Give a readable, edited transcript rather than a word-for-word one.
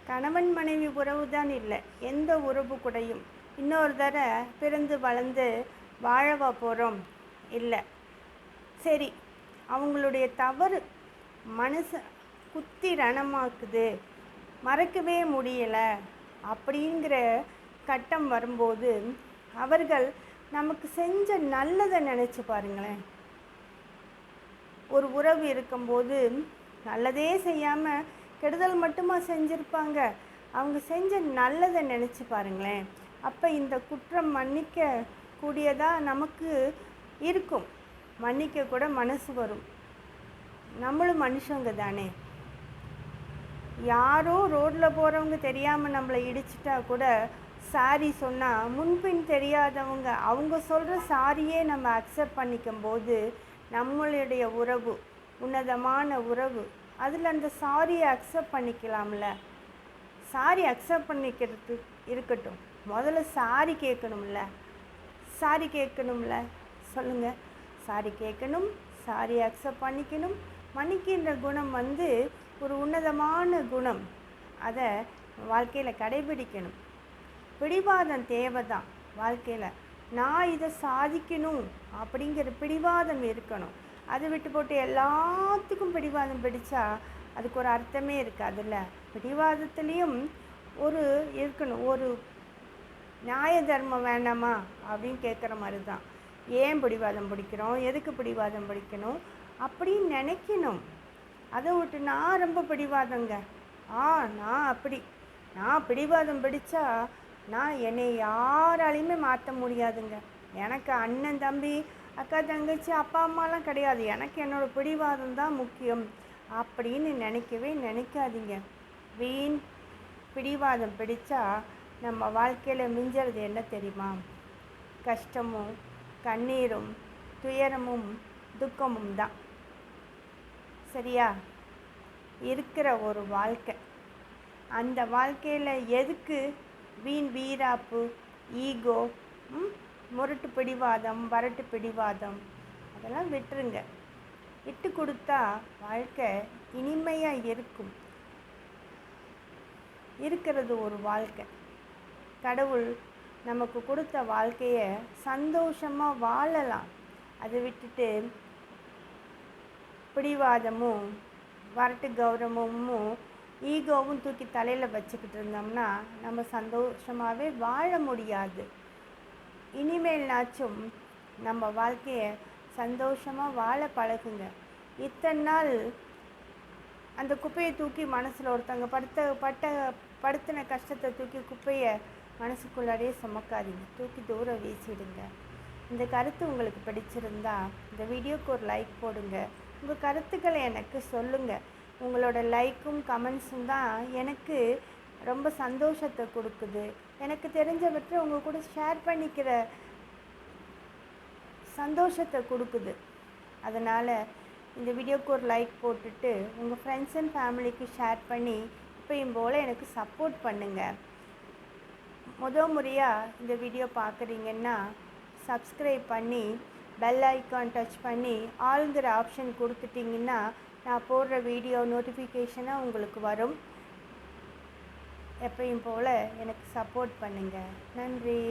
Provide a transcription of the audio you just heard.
கணவன் மனைவி உறவு தான் இல்லை, எந்த உறவு கூடயும் இன்னொரு தடவை பிறந்து வளர்ந்து வாழவா போகிறோம்? இல்லை. சரி, அவங்களுடைய தவறு மனசை குத்தி ரணமாக்குது, மறக்கவே முடியலை அப்படிங்கிற கட்டம் வரும்போது அவர்கள் நமக்கு செஞ்ச நல்லதை நினச்சி பாருங்களேன். ஒரு உறவு இருக்கும்போது நல்லதே செய்யாமல் கெடுதல் மட்டுமா செஞ்சுருப்பாங்க? அவங்க செஞ்ச நல்லதை நினச்சி பாருங்களேன். அப்போ இந்த குற்றம் மன்னிக்க கூடியதாக நமக்கு இருக்கும், மன்னிக்க கூட மனசு வரும். நம்மளும் மனுஷங்க தானே. யாரோ ரோட்டில் போகிறவங்க தெரியாமல் நம்மளை இடிச்சிட்டா கூட சாரி சொன்னால் முன்பின் தெரியாதவங்க அவங்க சொல்கிற சாரியே நம்ம அக்செப்ட் பண்ணிக்கும் போது நம்மளுடைய உறவு உன்னதமான உறவு, அதில் அந்த சாரியை அக்செப்ட் பண்ணிக்கலாம்ல. சாரி அக்செப்ட் பண்ணிக்கிறது இருக்கட்டும், முதல்ல சாரி கேட்கணும்ல. சொல்லுங்கள், சாரி கேட்கணும், சாரி அக்செப்ட் பண்ணிக்கணும். மன்னிக்கின்ற குணம் ஒரு உன்னதமான குணம். அதை வாழ்க்கையில் கடைபிடிக்கணும். பிடிவாதம் தேவை தான் வாழ்க்கையில். நான் இதை சாதிக்கணும் அப்படிங்கிற பிடிவாதம் இருக்கணும். அதை விட்டு போட்டு எல்லாத்துக்கும் பிடிவாதம் பிடிச்சா அதுக்கு ஒரு அர்த்தமே இருக்காதுல்ல. பிடிவாதத்துலேயும் இருக்கணும், ஒரு நியாய தர்மம் வேண்டாமா அப்படின்னு கேட்குற மாதிரி தான். ஏன் பிடிவாதம் பிடிக்கிறோம், எதுக்கு பிடிவாதம் பிடிக்கணும் அப்படின்னு நினைக்கணும். அதை விட்டு நான் ரொம்ப பிடிவாதங்க, நான் பிடிவாதம் பிடிச்சா என்னை யாராலையுமே மாற்ற முடியாதுங்க. எனக்கு அண்ணன் தம்பி அக்கா தங்கச்சி அப்பா அம்மாலாம் கிடையாது, எனக்கு என்னோடய பிடிவாதம் தான் முக்கியம் அப்படின்னு நினைக்கவே நினைக்காதீங்க. வீண் பிடிவாதம் பிடிச்சா நம்ம வாழ்க்கையில் மிஞ்சுறது என்ன தெரியுமா? கஷ்டமும் கண்ணீரும் துயரமும் துக்கமும் தான். சரியா? இருக்கிற ஒரு வாழ்க்கை, அந்த வாழ்க்கையில் எதுக்கு வீண் வீராப்பு, ஈகோ, முரட்டு பிடிவாதம், வரட்டு பிடிவாதம், அதெல்லாம் விட்டுருங்க. விட்டு கொடுத்தா வாழ்க்கை இனிமையாக இருக்கும். இருக்கிறது ஒரு வாழ்க்கை. கடவுள் நமக்கு கொடுத்த வாழ்க்கையை சந்தோஷமாக வாழலாம். அதை விட்டுட்டு பிடிவாதமும் வரட்டு கௌரவமும் ஈகோவும் தூக்கி தலையில் வச்சுக்கிட்டு இருந்தோம்னா நம்ம சந்தோஷமாகவே வாழ முடியாது. இனிமேல்னாச்சும் நம்ம வாழ்க்கையை சந்தோஷமாக வாழ பழகுங்க. இத்தனை நாள் அந்த குப்பையை தூக்கி மனசில் ஒருத்தங்க படுத்தின கஷ்டத்தை தூக்கி குப்பையை மனசுக்குள்ளாரையே சுமக்காதீங்க, தூக்கி தூரம் வீசிடுங்க. இந்த கருத்து உங்களுக்கு பிடிச்சிருந்தா இந்த வீடியோக்கு ஒரு லைக் போடுங்க. உங்கள் கருத்துக்களை எனக்கு சொல்லுங்கள். உங்களோட லைக்கும் கமெண்ட்ஸும் தான் எனக்கு ரொம்ப சந்தோஷத்தை கொடுக்குது. எனக்கு தெரிஞ்சவற்றை உங்கள் கூட ஷேர் பண்ணிக்கிற சந்தோஷத்தை கொடுக்குது. அதனால் இந்த வீடியோக்கு ஒரு லைக் போட்டுட்டு உங்கள் ஃப்ரெண்ட்ஸ் அண்ட் ஃபேமிலிக்கு ஷேர் பண்ணி இப்பயும் போல் எனக்கு சப்போர்ட் பண்ணுங்கள். முறையாக இந்த வீடியோ பார்க்குறீங்கன்னா சப்ஸ்கிரைப் பண்ணி பெல் ஐக்கான் டச் பண்ணி ஆளுங்கிற ஆப்ஷன் கொடுத்துட்டிங்கன்னா நான் போடுற வீடியோ நோட்டிஃபிகேஷனாக உங்களுக்கு வரும். எப்பயும் போல் எனக்கு சப்போர்ட் பண்ணுங்கள். நன்றி.